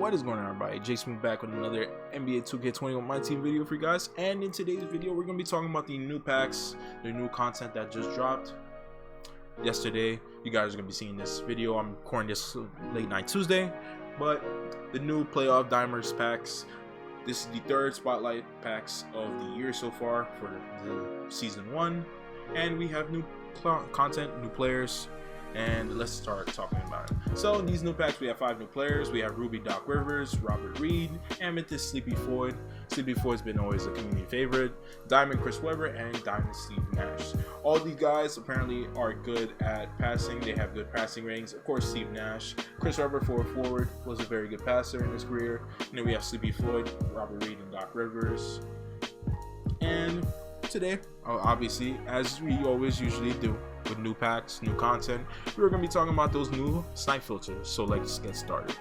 What is going on, everybody? Jason back with another NBA 2K21 MyTEAM video for you guys, and in today's video we're going to be talking about the new packs, the new content that just dropped yesterday. You guys are going to be seeing this video. I'm recording this late night Tuesday, but the new playoff DIMERS packs. This is the third spotlight packs of the year so far for the season 1, and we have new content, new players, and let's start talking about it. So in these new packs we have 5 new players. We have Ruby Doc Rivers, Robert Reed, Amethyst Sleepy Floyd. Sleepy Floyd's been always a community favorite, Diamond Chris Webber, and Diamond Steve Nash. All these guys apparently are good at passing. They have good passing ratings. Of course, Steve Nash. Chris Webber, forward, was a very good passer in his career. And then we have Sleepy Floyd, Robert Reed, and Doc Rivers. And today, obviously, as we always usually do with new packs, new content, we're going to be talking about those new snipe filters. So let's get started.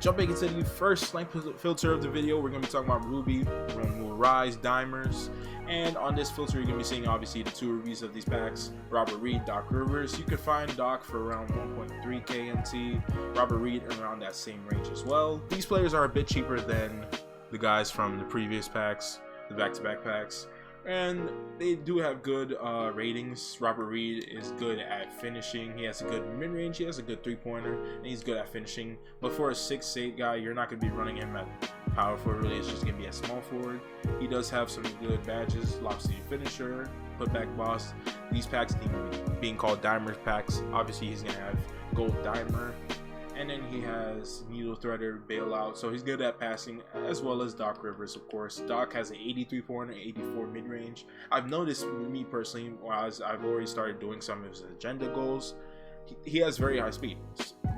Jumping into the first snipe filter of the video, we're going to be talking about Ruby, Rise, DIMERS. And on this filter, you're going to be seeing obviously the 2 reviews of these packs: Robert Reed, Doc Rivers. You can find Doc for around 1.3k MT, Robert Reed around that same range as well. These players are a bit cheaper than the guys from the previous packs, the back-to-back packs, and they do have good ratings. Robert Reed is good at finishing. He has a good mid-range, he has a good 3-pointer, and he's good at finishing. But for a 6'8" guy, you're not going to be running him at power forward. Really, it's just going to be a small forward. He does have some good badges: lobster finisher, putback boss. These packs being called DIMERS packs. Obviously he's going to have gold dimer, and then he has needle threader, bailout, so he's good at passing, as well as Doc Rivers. Of course, Doc has an 83 pointer, 84 mid-range. I've noticed, me personally, as I've already started doing some of his agenda goals, he has very high speed,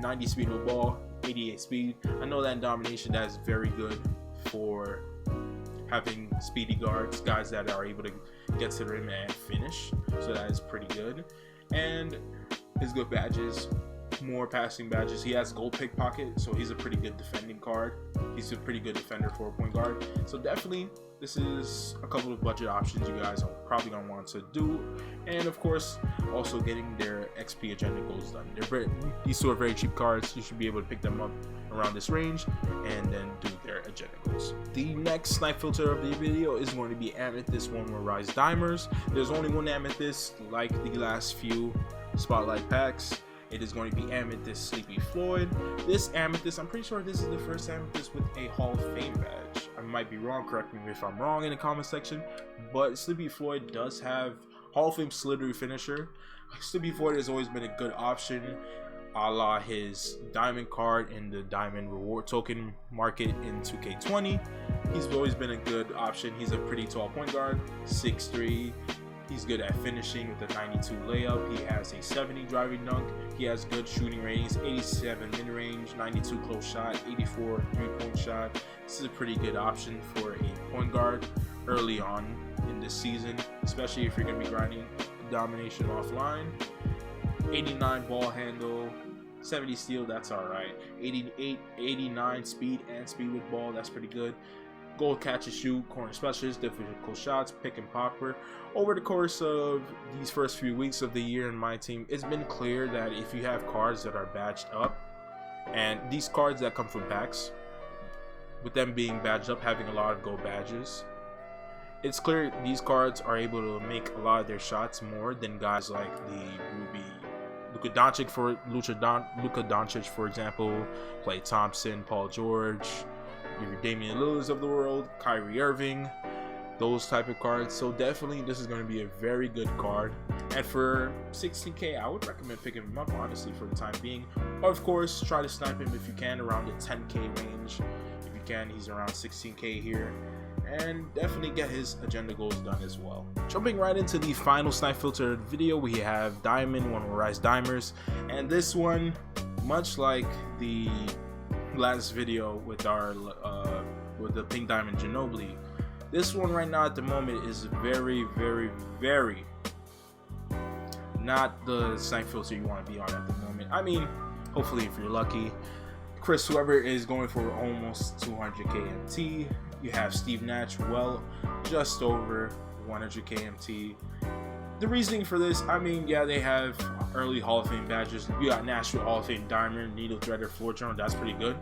90 speed with ball, 88 speed. I know that in domination that is very good for having speedy guards, guys that are able to get to the rim and finish, so that is pretty good. And his good badges, more passing badges. He has gold pickpocket, so he's a pretty good defending card. He's a pretty good defender for a point guard. So definitely, this is a couple of budget options you guys are probably gonna want to do. And of course, also getting their XP agenda goals done. These 2 are very cheap cards. You should be able to pick them up around this range and then do their agenda goals. The next snipe filter of the video is going to be Amethyst Rise DIMERS. There's only one Amethyst, like the last few spotlight packs. It is going to be Amethyst Sleepy Floyd. This Amethyst, I'm pretty sure this is the first Amethyst with a Hall of Fame badge. I might be wrong, correct me if I'm wrong in the comment section, but Sleepy Floyd does have Hall of Fame slithery finisher. Sleepy Floyd has always been a good option, a la his diamond card in the diamond reward token market in 2K20. He's always been a good option. He's a pretty tall point guard, 6'3". He's good at finishing with a 92 layup. He has a 70 driving dunk. He has good shooting ratings: 87 mid-range, 92 close shot, 84 3-point shot. This is a pretty good option for a point guard early on in this season, especially if you're going to be grinding domination offline. 89 ball handle, 70 steal, that's alright. 89 speed and speed with ball, that's pretty good. Gold catch and shoot, corner specialist, difficult shots, pick and popper. Over the course of these first few weeks of the year in my team, it's been clear that if you have cards that are badged up, and these cards that come from packs, with them being badged up, having a lot of gold badges, it's clear these cards are able to make a lot of their shots more than guys like the Ruby, Luka Doncic, for example, Klay Thompson, Paul George, your Damian Lillards of the world, Kyrie Irving, those type of cards. So definitely this is going to be a very good card, and for 16k I would recommend picking him up, honestly, for the time being. Of course, try to snipe him if you can around the 10k range. If you can, he's around 16k here, and definitely get his agenda goals done as well. Jumping right into the final snipe filter video, we have Diamond Rise DIMERS, and this one, much like the last video with our with the pink diamond Ginobili, this one right now at the moment is very not the snipe filter you want to be on at the moment. I mean, hopefully if you're lucky. Chris Webber is going for almost 200k MT. You have Steve Nash, well, just over 100k MT. The reasoning for this, I mean, yeah, they have early Hall of Fame badges. You got Nash with Hall of Fame Diamond, Needle Threader, Floor Journal. That's pretty good.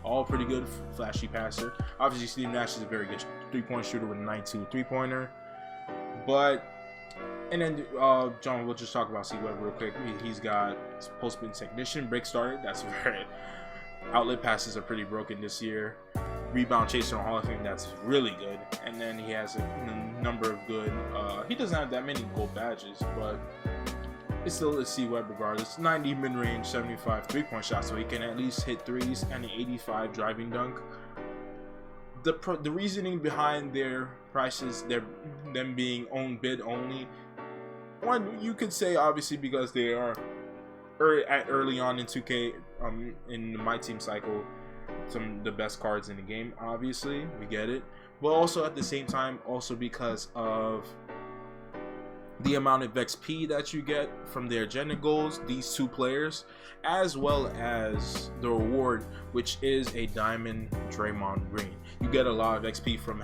all pretty good, flashy passer. Obviously, Steve Nash is a very good 3-point shooter with a 92 3-pointer. But, and then John, we'll just talk about C-Web real quick. He's got post-spin technician, break starter. That's very, outlet passes are pretty broken this year. Rebound chaser on Hall of Fame, that's really good. And then he has a number of good, he doesn't have that many gold badges, but it's still a C-Web regardless. 90 mid-range, 75 3-point shots, so he can at least hit threes, and an 85 driving dunk. The reasoning behind their prices, them being own bid only, one, you could say obviously because they are early on in 2K, in the MyTEAM cycle, some of the best cards in the game. Obviously, we get it, but also at the same time, also because of the amount of XP that you get from their agenda goals, these two players, as well as the reward, which is a diamond Draymond Green. You get a lot of XP from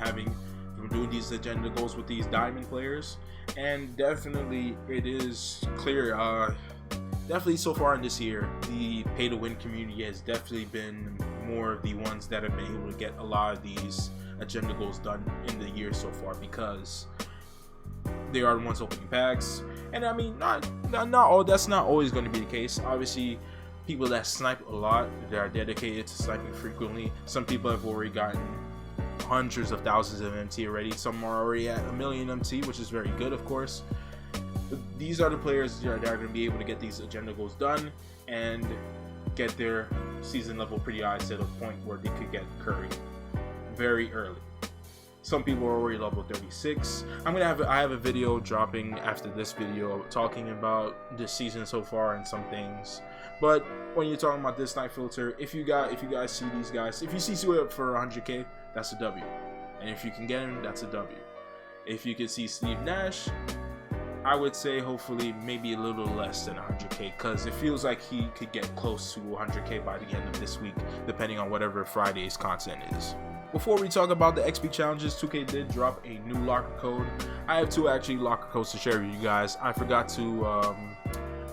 doing these agenda goals with these diamond players, and definitely it is clear. Definitely so far in this year, the pay to win community has definitely been more of the ones that have been able to get a lot of these agenda goals done in the year so far, because they are the ones opening packs. And I mean, not all, that's not always going to be the case. Obviously, people that snipe a lot, they are dedicated to sniping frequently. Some people have already gotten hundreds of thousands of MT already. Some are already at 1 million MT, which is very good, of course. But these are the players that are going to be able to get these agenda goals done and get their season level pretty high to the point where they could get Curry very early. Some people are already level 36. I have a video dropping after this video talking about this season so far and some things. But when you're talking about this snipe filter, if you guys see these guys, if you see Sweat for 100k, that's a W. And if you can get him, that's a W. If you can see Steve Nash, I would say hopefully maybe a little less than 100k, because it feels like he could get close to 100k by the end of this week, depending on whatever Friday's content is. Before we talk about the XP challenges, 2K did drop a new locker code. I have two actually locker codes to share with you guys. I forgot to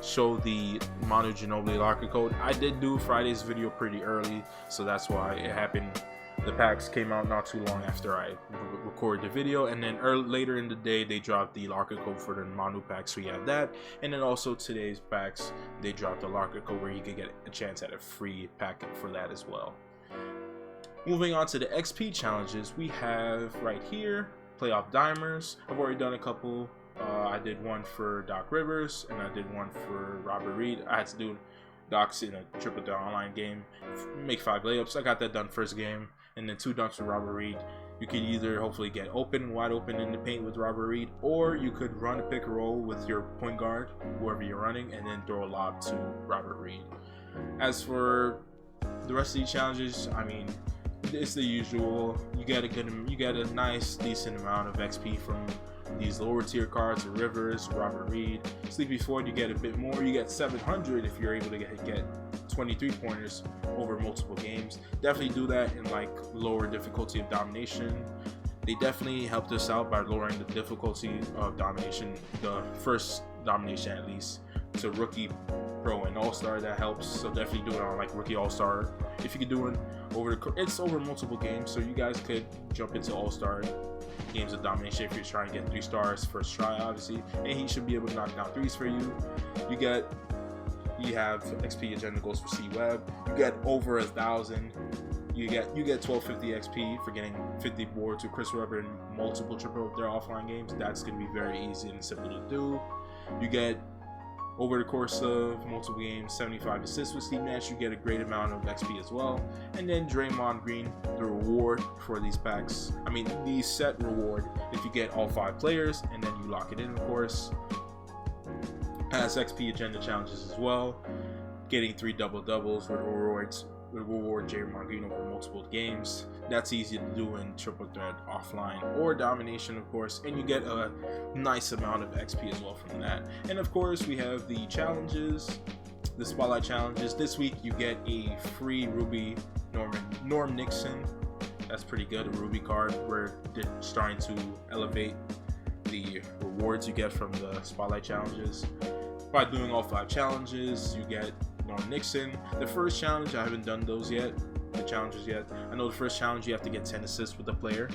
show the Manu Ginobili locker code. I did do Friday's video pretty early, so that's why it happened. The packs came out not too long after I recorded the video, and then later in the day they dropped the locker code for the Manu pack, so you have that. And then also today's packs, they dropped the locker code where you could get a chance at a free packet for that as well. Moving on to the XP challenges, we have right here playoff dimers. I've already done a couple. I did one for Doc Rivers and I did one for Robert Reed. I had to do Doc's in a triple down online game, make 5 layups. I got that done first game, and then 2 dunks for Robert Reed. You could either hopefully get wide open in the paint with Robert Reed, or you could run a pick and roll with your point guard, whoever you're running, and then throw a lob to Robert Reed. As for the rest of these challenges, I mean, it's the usual. You get a nice decent amount of XP from these lower tier cards, Rivers, Robert Reed, Sleepy Floyd. You get a bit more. You get 700 if you're able to get 23 pointers over multiple games. Definitely do that in like lower difficulty of domination. They definitely helped us out by lowering the difficulty of domination, the first domination at least, to rookie, pro, and all-star. That helps, so definitely do it on like rookie, all-star. If you could do it it's over multiple games, so you guys could jump into all-star games of domination if you're trying to get 3 stars first try, obviously, and he should be able to knock down 3s for you. You have XP agenda goals for C-Web. You get over 1,000. You get 1250 XP for getting 50 boards with Chris Webber in multiple triple their offline games. That's going to be very easy and simple to do. You get, over the course of multiple games, 75 assists with Steve Nash. You get a great amount of XP as well. And then Draymond Green, the reward for these packs, I mean the set reward, if you get all 5 players and then you lock it in, of course, has XP agenda challenges as well. Getting 3 double-doubles with rewards, reward Draymond Green over multiple games. That's easy to do in triple threat offline or domination, of course, and you get a nice amount of XP as well from that. And of course, we have the challenges, the spotlight challenges. This week you get a free Ruby Norm Nixon. That's pretty good, a Ruby card. We're starting to elevate the rewards you get from the spotlight challenges. By doing all 5 challenges, you get Norm Nixon. The first challenge, I haven't done those yet. the challenges yet. I know the first challenge you have to get 10 assists with a player,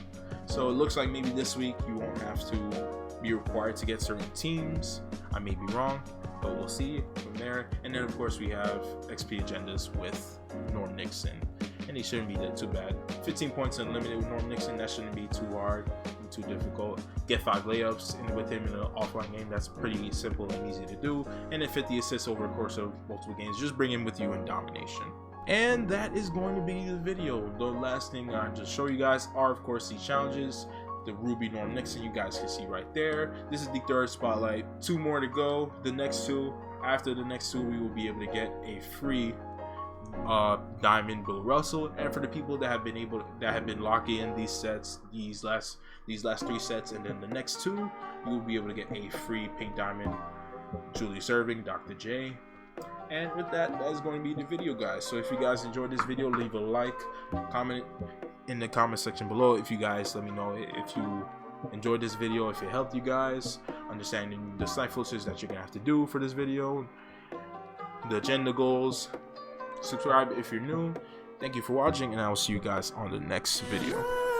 so it looks like maybe this week you won't have to be required to get certain teams. I may be wrong, but we'll see from there. And then of course we have XP agendas with Norm Nixon, and they shouldn't be that too bad. 15 points unlimited with Norm Nixon, that shouldn't be too hard, too difficult. Get 5 layups with him in an offline game, that's pretty simple and easy to do. And then 50 assists over the course of multiple games, just bring him with you in domination. And that is going to be the video. The last thing I just show you guys are of course these challenges. The Ruby Norm Nixon, you guys can see right there. This is the 3rd spotlight, 2 more to go. The next 2, after the next 2, we will be able to get a free diamond Bill Russell. And for the people that have been locking in these sets, these last 3 sets, and then the next 2, you will be able to get a free pink diamond Julius Erving, Dr. J. And with that, that is going to be the video, guys. So if you guys enjoyed this video, leave a like, comment in the comment section below. If you guys let me know if you enjoyed this video, if it helped you guys understanding the snipe filters that you're gonna have to do for this video, the agenda goals. Subscribe if you're new. Thank you for watching, and I will see you guys on the next video.